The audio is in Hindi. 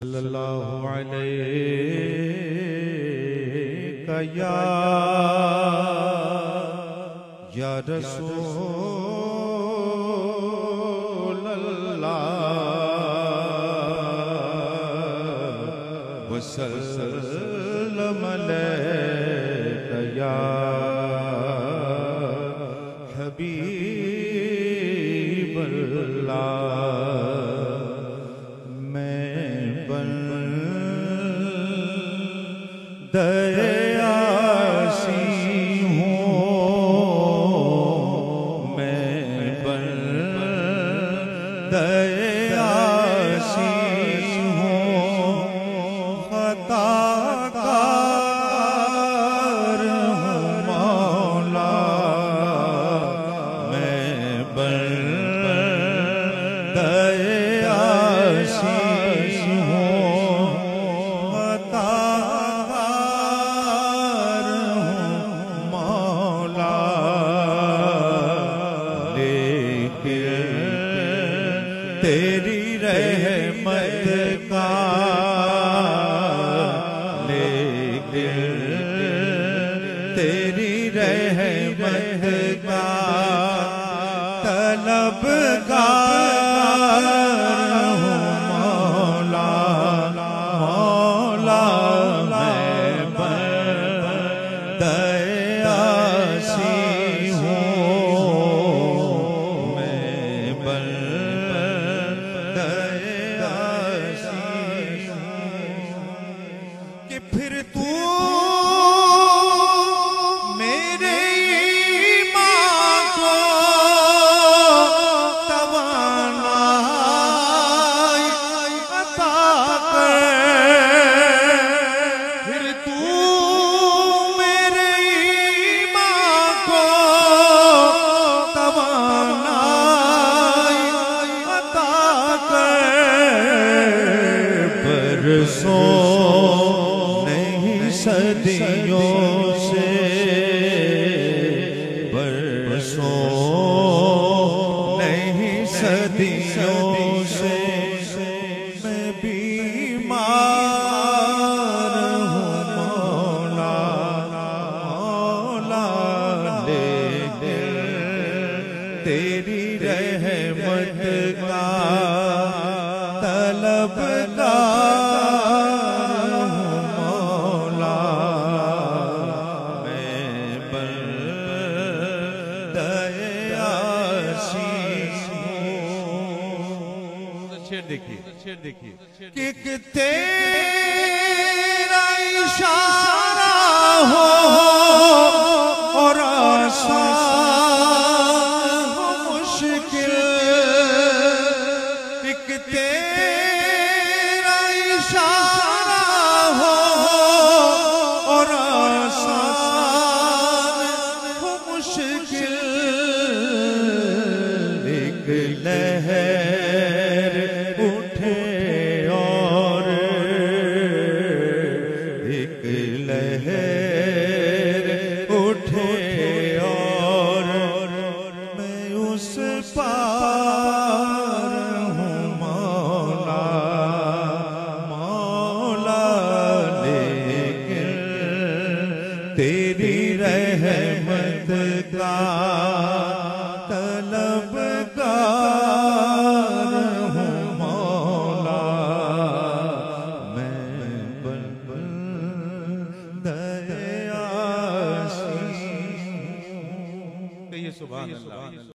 सल्लल्लाहु अलैहि या रसूल अल्लाह वसल्लम अलैका या हबीब अल्लाह। दयासी हूँ मैं दयासी हूँ खताकार हूँ मौला मैं दयासी तेरी रहमत का लेकिन तेरी रहमत का तलबगार हूँ मौला मौला मैं दयासी कि फिर तू मेरे ईमान को तवानाई अता कर। फिर तू मेरे ईमान को तवानाई अता कर। बरसों सदियों से बरसों नहीं सदियों से मैं बीमार हूँ मौला मौला लेकिन तेरी रहमत का तलबगार देखिए कि तेरा इशारा हो और आसान हो मुश्किल। एक तेरा इशारा हो और आसान हो मुश्किल। एक लहर उठे और एक लहर उठे और मैं उस पार हूँ मौला मौला लेकिन तेरी रहमत का तलबगार हूँ मौला मैं दयासी। सुभान अल्लाह।